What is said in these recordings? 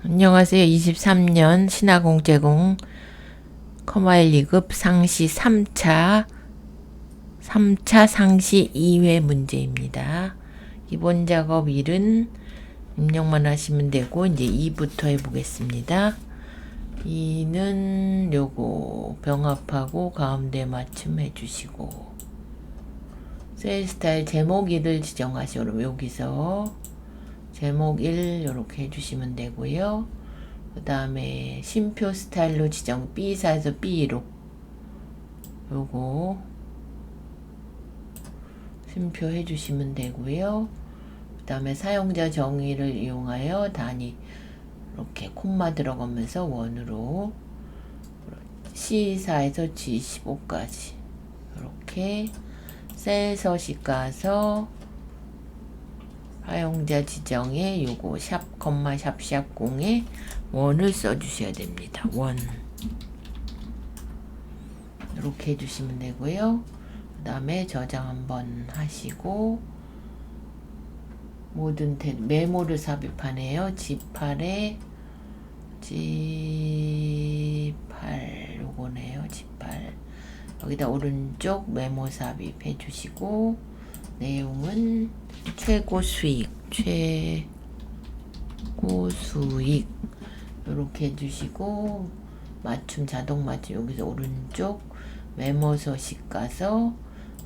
안녕하세요. 23년 신화공제공 커마일 2급 상시 3차 상시 2회 문제입니다. 기본 작업 1은 입력만 하시면 되고 이제 2부터 해보겠습니다. 2는 요거 병합하고 가운데 맞춤 해주시고 셀 스타일 제목 1을 지정하시고 그럼 여기서 제목 1 이렇게 해주시면 되고요. 그 다음에 심표 스타일로 지정 B4에서 B로 요거 심표 해주시면 되고요. 그 다음에 사용자 정의를 이용하여 단위 이렇게 콤마 들어가면서 원으로 C4에서 G15까지 이렇게 셀 서식 가서 사용자 지정에 요거 샵, 샵 0에 원을 써주셔야 됩니다. 원 이렇게 해주시면 되고요. 그 다음에 저장 한번 하시고 모든 메모를 삽입하네요. G8에 G8 요거네요. G8 여기다 오른쪽 메모 삽입 해주시고 내용은 최고 수익 이렇게 해주시고 맞춤 자동 맞춤 여기서 오른쪽 메모 서식 가서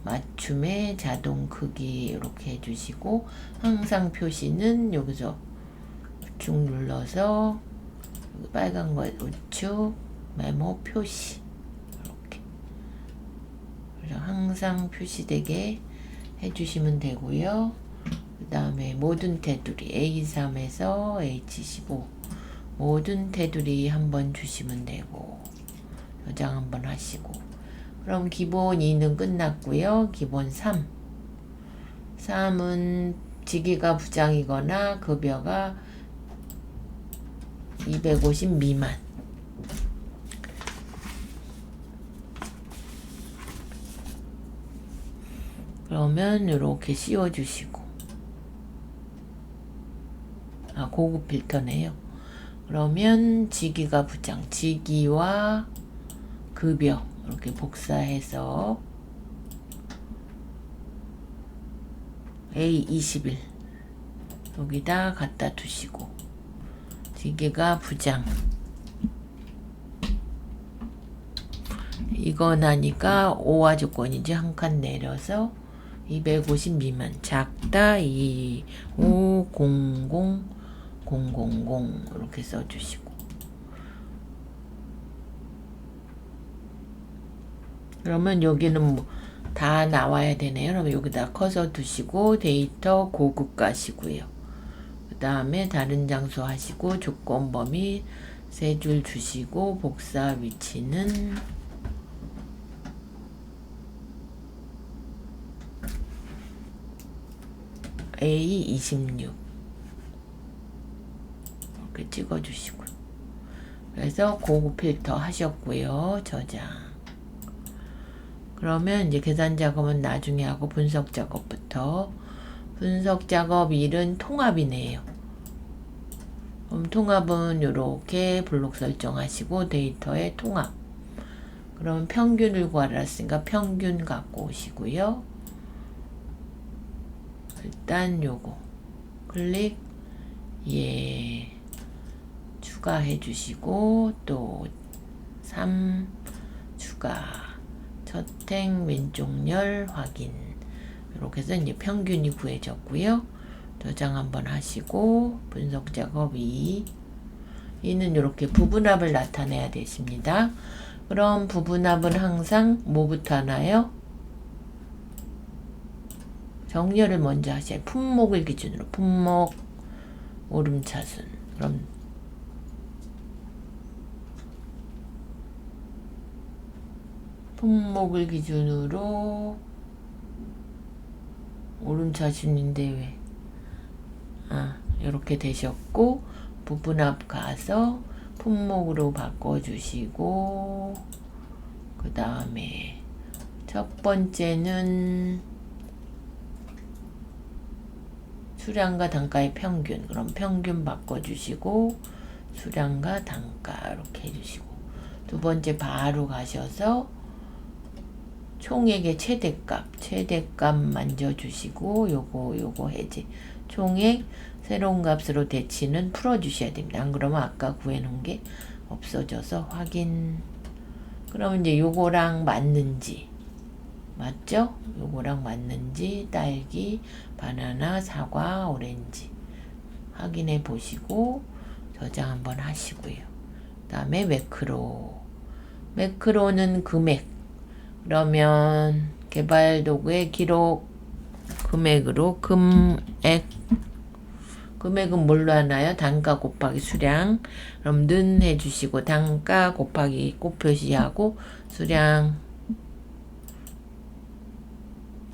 맞춤의 자동 크기 이렇게 해주시고 항상 표시는 여기서 우측 눌러서 빨간 거 우측 메모 표시 이렇게 항상 표시되게 해주시면 되고요. 그 다음에 모든 테두리 A3에서 H15 모든 테두리 한번 주시면 되고 저장 한번 하시고 그럼 기본 2는 끝났고요. 기본 3은 직위가 부장이거나 급여가 250 미만 그러면 이렇게 씌워주시고 고급 필터네요. 그러면 직위가 부장 직위와 급여 이렇게 복사해서 A21 여기다 갖다 두시고 직위가 부장 이거 나니까 5화 조건이지 한 칸 내려서 250 미만 작다 2500000 이렇게 써주시고 그러면 여기는 뭐 다 나와야 되네요. 그러면 여기다 커서 두시고 데이터 고급 가시고요. 그 다음에 다른 장소 하시고 조건 범위 3줄 주시고 복사 위치는 A26 이렇게 찍어주시고요. 그래서 고급 필터 하셨고요. 저장. 그러면 이제 계산 작업은 나중에 하고 분석 작업부터 분석 작업 1은 통합이네요. 그럼 통합은 이렇게 블록 설정하시고 데이터의 통합. 그럼 평균을 구하라 했으니까 평균 갖고 오시고요. 일단 요거 클릭 추가해 주시고 또 3 추가 첫행 왼쪽 열 확인 이렇게 해서 이제 평균이 구해졌고요. 저장 한번 하시고 분석 작업 2는 이렇게 부분합을 나타내야 되십니다. 그럼 부분합은 항상 뭐부터 하나요? 정렬을 먼저 하셔야 품목을 기준으로 품목 오름차순 그럼 품목을 기준으로 오름차순인데 왜 이렇게 되셨고 부분합 가서 품목으로 바꿔주시고 그 다음에 첫 번째는 수량과 단가의 평균 그럼 평균 바꿔주시고 수량과 단가 이렇게 해주시고, 두 번째 바로 가셔서 총액의 최대값 만져주시고, 요거 해제. 총액 새로운 값으로 대치는 풀어주셔야 됩니다. 안 그러면 아까 구해놓은 게 없어져서 확인. 그러면 이제 요거랑 맞는지, 맞죠? 요거랑 맞는지 딸기, 바나나, 사과, 오렌지 확인해 보시고 저장 한번 하시고요. 그 다음에 매크로는 금액. 그러면 개발도구의 기록 금액으로 금액은 뭘로 하나요? 단가 곱하기 수량. 그럼 는 해주시고 단가 곱하기 곱 표시하고 수량.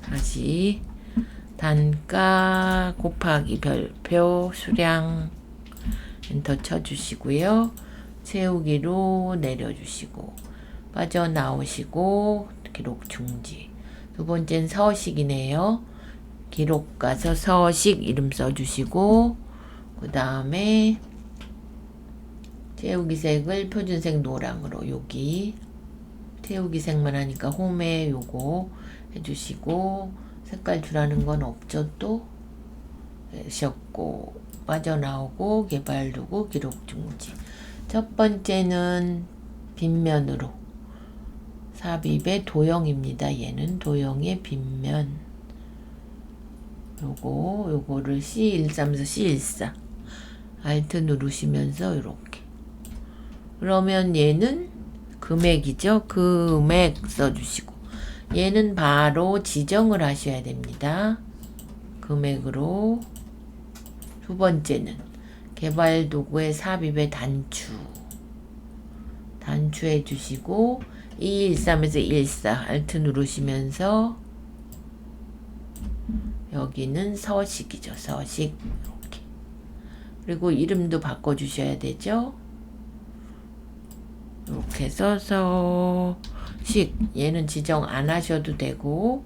다시 단가 곱하기 별표 수량 엔터 쳐주시고요. 채우기로 내려주시고 빠져나오시고 기록 중지. 두 번째는 서식이네요. 기록 가서 서식 이름 써주시고 그 다음에 채우기 색을 표준색 노랑으로, 여기 채우기 색만 하니까 홈에 요거 해주시고 색깔 주라는 건 없죠. 또 하셨고 빠져나오고 개발도구 기록 중지. 첫 번째는 빗면으로 삽입의 도형입니다. 얘는 도형의 빗면. 요거를 C134에서 C14 Alt 누르시면서 이렇게. 그러면 얘는 금액이죠. 금액 써주시고 얘는 바로 지정을 하셔야 됩니다. 금액으로. 두 번째는 개발 도구의 삽입의 단추해 주시고 213에서 14 Alt 누르시면서 여기는 서식이죠. 서식 이렇게. 그리고 이름도 바꿔주셔야 되죠. 이렇게 해서 서식. 얘는 지정 안 하셔도 되고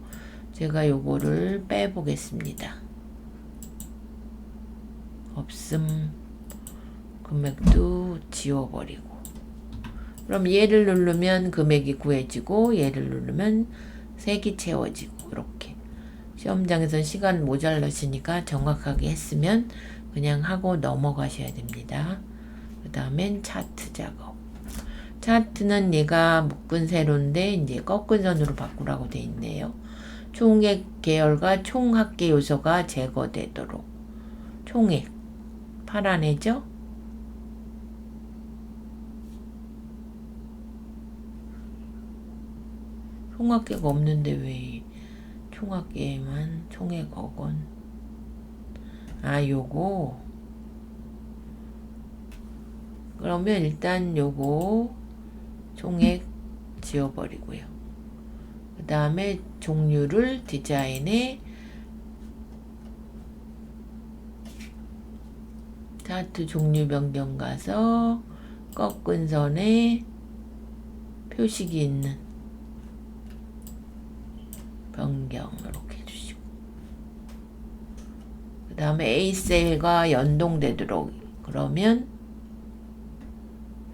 제가 요거를 빼보겠습니다. 없음. 금액도 지워버리고. 그럼 얘를 누르면 금액이 구해지고 얘를 누르면 색이 채워지고. 이렇게. 시험장에서는 시간 모자라시니까 정확하게 했으면 그냥 하고 넘어가셔야 됩니다. 그 다음엔 차트 작업. 차트는 얘가 묶은 세로인데 이제 꺾은 선으로 바꾸라고 돼 있네요. 총액 계열과 총 합계 요소가 제거되도록. 총액 파란 애죠? 총합계가 없는데 왜 총합계에만 총액 억원. 요거. 그러면 일단 요거 총액 지워버리고요. 그 다음에 종류를 디자인에 차트 종류 변경 가서 꺾은 선에 표식이 있는 변경 이렇게 해주시고 그 다음에 A셀과 연동되도록. 그러면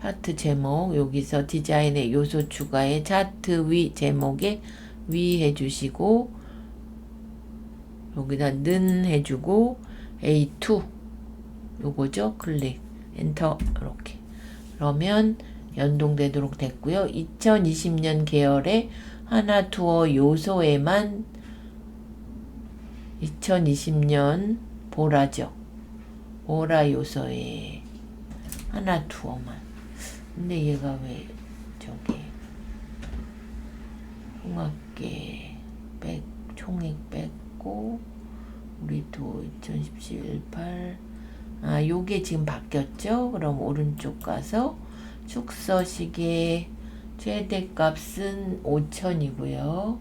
차트 제목 여기서 디자인의 요소 추가에 차트 위 제목에 위 해주시고 여기다 는 해주고 A2 요거죠. 클릭 엔터 이렇게. 그러면 연동되도록 됐고요. 2020년 계열의 하나 투어 요소에만 2020년 보라죠. 보라 요소에 하나 투어만. 근데 얘가 왜 저기 총합계 총액 뺐고 우리도 2017 18 요게 지금 바뀌었죠. 그럼 오른쪽 가서 축서식의 최대값은 5,000이고요.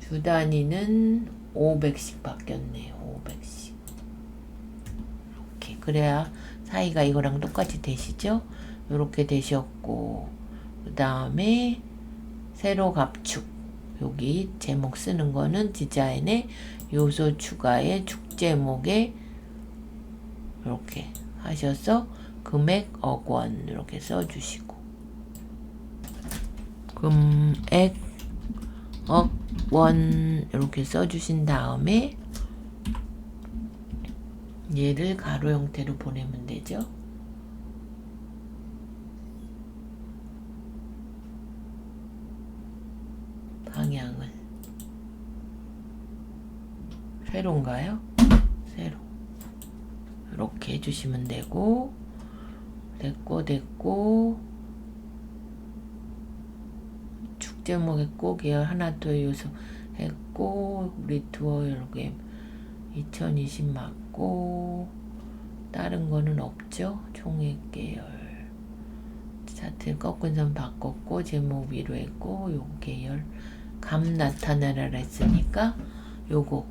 주 단위는 500씩 바뀌었네요. 500씩. 이렇게. 그래야 사이가 이거랑 똑같이 되시죠? 이렇게 되셨고 그 다음에 세로 갑축. 여기 제목 쓰는 거는 디자인의 요소 추가의 축 제목에 이렇게 하셔서 금액 억원 이렇게 써주시고 금액 억원 이렇게 써주신 다음에 얘를 가로 형태로 보내면 되죠. 방향을 세로인가요? 세로 이렇게 해주시면 되고 됐고 축 제목에 꼭 계열 하나 더 요소 했고 우리 투어 이렇게 2020 맞고 다른 거는 없죠. 총액 계열 차트 꺾은 선 바꿨고 제목 위로 했고 요 계열 감 나타내라 했으니까 요거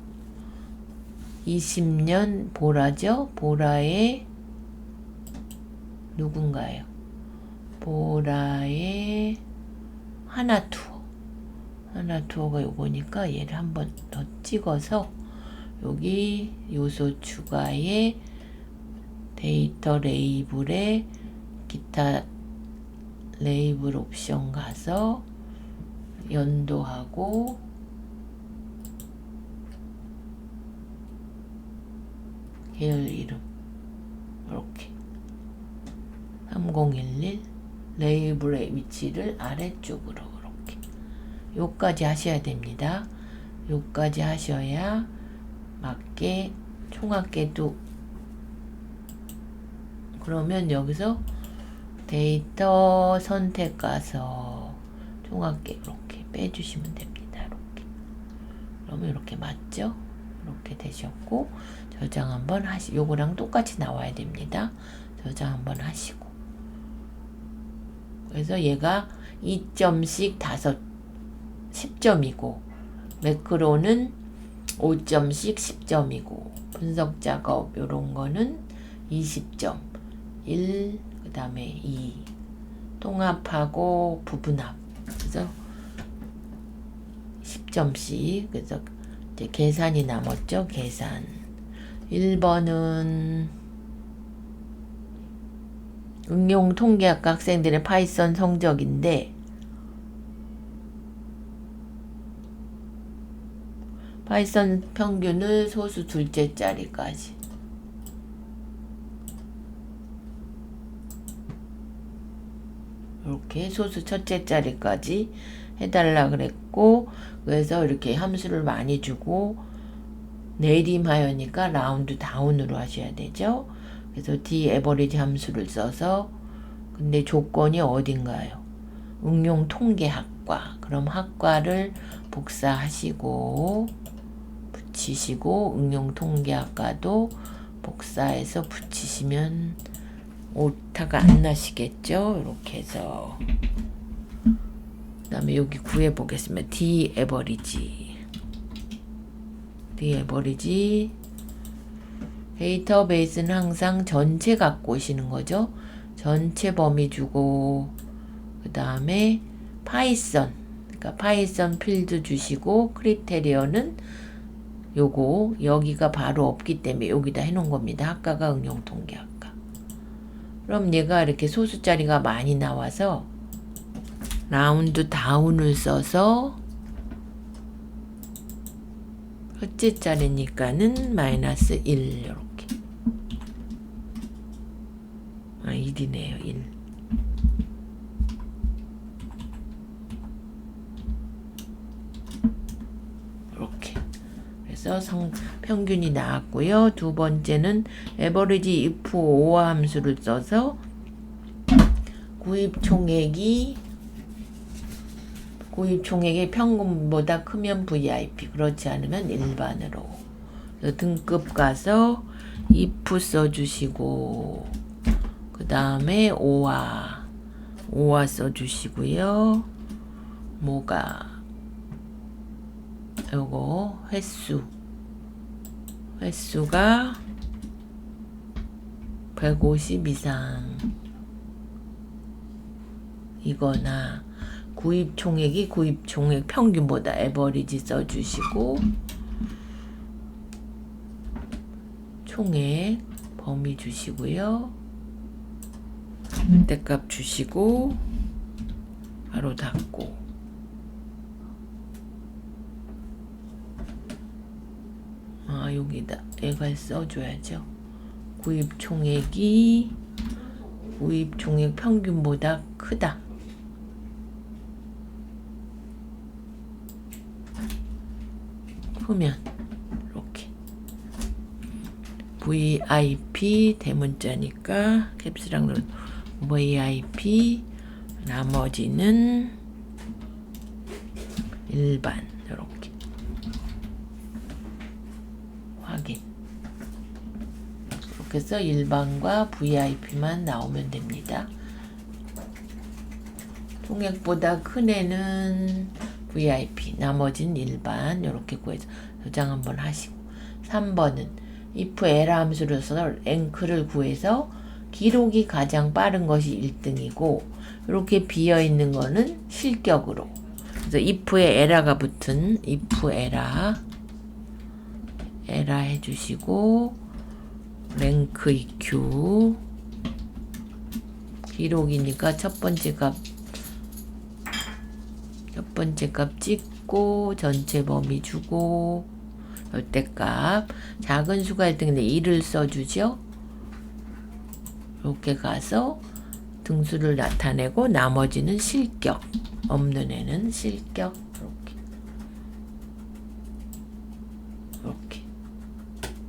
20년 보라죠. 보라의 누군가요? 보라의 하나투어가 요거니까 얘를 한번 더 찍어서 여기 요소 추가에 데이터 레이블에 기타 레이블 옵션 가서 연도하고 계열 이름 이렇게 3011 레이블의 위치를 아래쪽으로 이렇게 요까지 하셔야 됩니다. 요까지 하셔야 맞게 총합계도 그러면 여기서 데이터 선택 가서 총합계 이렇게 빼주시면 됩니다. 이렇게 그러면 이렇게 맞죠? 이렇게 되셨고 저장 한번 요거랑 똑같이 나와야 됩니다. 저장 한번 하시고 그래서 얘가 2점씩 10점이고 매크로는 5점씩 10점이고 분석 작업 요런 거는 20점 1 그 다음에 2 통합하고 부분합 그래서 10점씩 그래서 이제 계산이 남았죠. 계산 1번은 응용 통계학과 학생들의 파이썬 성적인데 파이썬 평균을 소수 둘째 자리까지 이렇게 소수 첫째 자리까지 해달라 그랬고 그래서 이렇게 함수를 많이 주고 내림하여니까 라운드 다운으로 하셔야 되죠. 그래서 D 에버리지 함수를 써서 근데 조건이 어딘가요? 응용 통계학과 그럼 학과를 복사하시고 붙이시고 응용 통계학과도 복사해서 붙이시면 오타가 안 나시겠죠? 이렇게 해서 그 다음에 여기 구해 보겠습니다. D 에버리지 데이터베이스는 항상 전체 갖고 오시는 거죠. 전체 범위 주고 그 다음에 파이썬 그러니까 파이썬 필드 주시고 크리테리어는 요거 여기가 바로 없기 때문에 여기다 해놓은 겁니다. 학과가 응용통계학과. 그럼 얘가 이렇게 소수자리가 많이 나와서 라운드 다운을 써서 첫째 자리니까는 마이너스 1 이렇게 1이네요. 1 이렇게 그래서 평균이 나왔고요. 두 번째는 에버리지 if 오어 함수를 써서 구입 총액이 평균보다 크면 VIP 그렇지 않으면 일반으로 등급 가서 if 써주시고 그 다음에 오화 써주시고요. 뭐가 요거 횟수가 150 이상 이거나 구입 총액 평균보다 에버리지 써주시고 총액 범위 주시고요. 때값 주시고 바로 닫고 여기다 얘가 써줘야죠. 구입 총액이 구입 총액 평균보다 크다. 크면 이렇게 VIP 대문자니까 캡스랑 누르 VIP 나머지는 일반 이렇게 확인. 이렇게 해서 일반과 VIP만 나오면 됩니다. 총액보다 큰 애는 VIP, 나머지는 일반 이렇게 구해서 저장 한번 하시고 3번은 if 에라 함수를 써서 랭크를 구해서 기록이 가장 빠른 것이 1등이고 이렇게 비어있는 거는 실격으로 그래서 if에 에라가 붙은 if 에라 해주시고 랭크 EQ 기록이니까 첫 번째 값 찍고 전체 범위 주고 열대값 작은 수가 1등인데 1을 써주죠. 이렇게 가서 등수를 나타내고 나머지는 실격 없는 애는 실격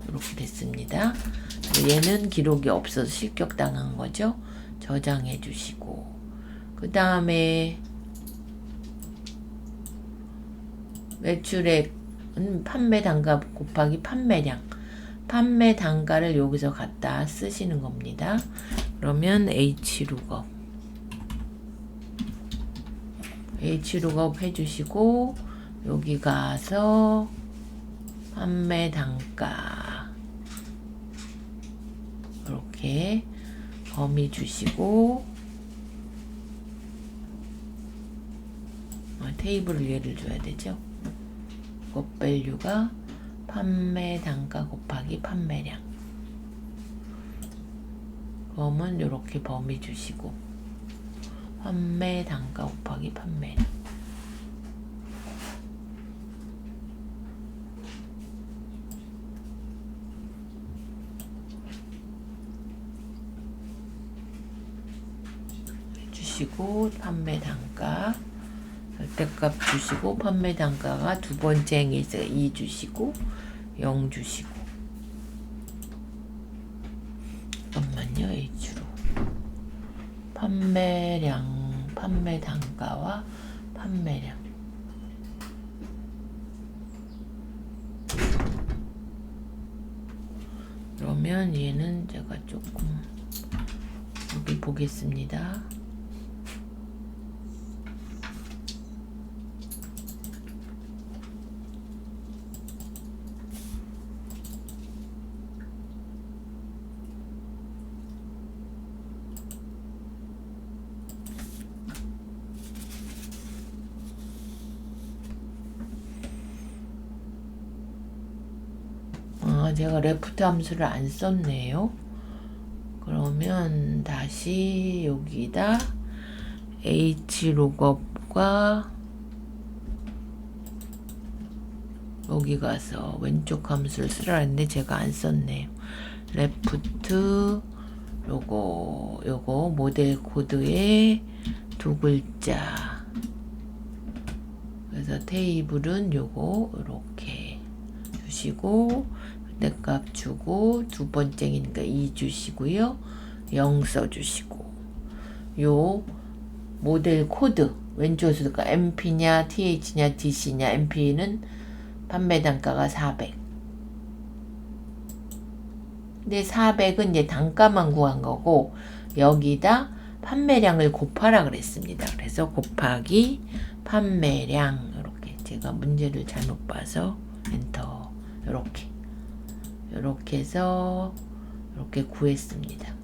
이렇게 됐습니다. 얘는 기록이 없어서 실격당한 거죠. 저장해 주시고 그 다음에 매출액은 판매 단가 곱하기 판매량 판매 단가를 여기서 갖다 쓰시는 겁니다. 그러면 hlookup 해주시고 여기 가서 판매 단가 이렇게 범위 주시고 테이블을 예를 줘야 되죠. 곱밸류가 판매 단가 곱하기 판매량 그러면 이렇게 범위 주시고 판매 단가 곱하기 판매량 주시고 판매 단가 절대값 주시고 판매 단가가 두 번째 행위에서 2 주시고 0 주시고 잠깐만요. H로 판매량 판매 단가와 판매량 그러면 얘는 제가 조금 여기 보겠습니다. 제가 레프트 함수를 안 썼네요. 그러면 다시 여기다 hlookup과 여기 가서 왼쪽 함수를 쓰라 했는데 제가 안 썼네요. 레프트 요거 모델 코드에 두 글자 그래서 테이블은 요거 이렇게 주시고 값 주고 두 번째니까 2 주시고요. 0 써주시고 요 모델 코드 왼쪽에서가 MP냐 TH냐 DC냐 MP는 판매 단가가 400 근데 400은 이제 단가만 구한 거고 여기다 판매량을 곱하라 그랬습니다. 그래서 곱하기 판매량 이렇게 제가 문제를 잘못 봐서 엔터 이렇게 해서 이렇게 구했습니다.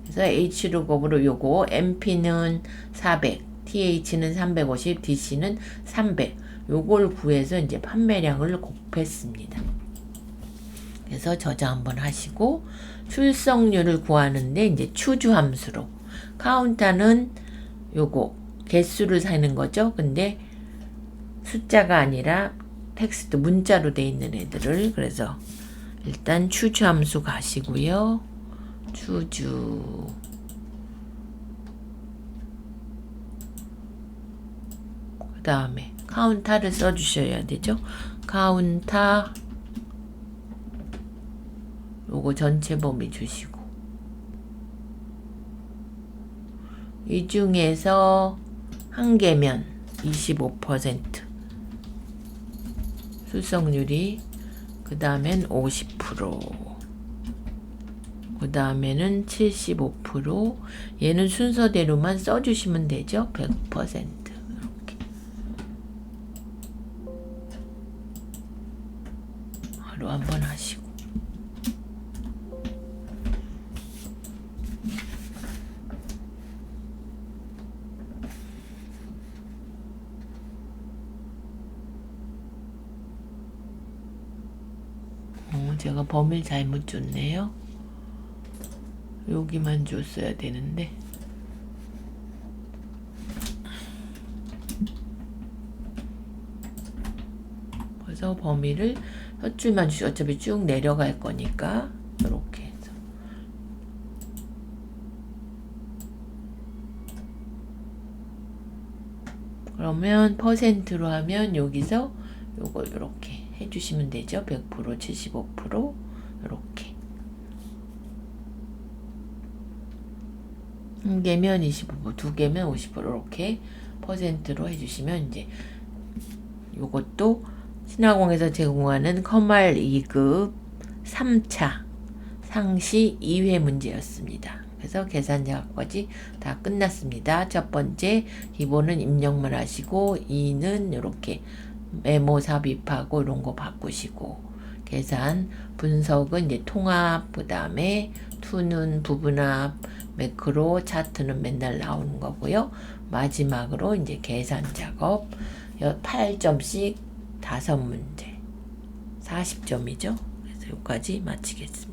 그래서 hlookup으로 요거 MP는 400, TH는 350, DC는 300 요걸 구해서 이제 판매량을 곱했습니다. 그래서 저장 한번 하시고 출석률을 구하는데 이제 추주 함수로 카운터는 요거 개수를 세는 거죠. 근데 숫자가 아니라 텍스트 문자로 돼 있는 애들을 그래서 일단 추주 함수 가시고요. 추주 그 다음에 카운터를 써주셔야 되죠. 카운터 요거 전체 범위 주시고 이 중에서 한 개면 25% 출석률이 그 다음엔 50% 그 다음에는 75% 얘는 순서대로만 써주시면 되죠. 100% 이렇게 하루 한번 하시고 제가 범위를 잘못 줬네요. 여기만 줬어야 되는데 그래서 범위를 첫 줄만 주시 어차피 쭉 내려갈 거니까 이렇게 해서 그러면 퍼센트로 하면 여기서 요걸 이렇게 해주시면 되죠. 100%, 75% 이렇게 한 개면 25%, 두 개면 50% 이렇게 퍼센트로 해주시면 이제 요것도 신화공에서 제공하는 커말 2급 3차 상시 2회 문제였습니다. 그래서 계산 작업까지 다 끝났습니다. 첫 번째 기본은 입력만 하시고 2는 이렇게 메모 삽입하고 이런 거 바꾸시고 계산 분석은 이제 통합 그 다음에 투는 부분합 매크로 차트는 맨날 나오는 거고요. 마지막으로 이제 계산 작업 8점씩 5문제 40점이죠. 그래서 여기까지 마치겠습니다.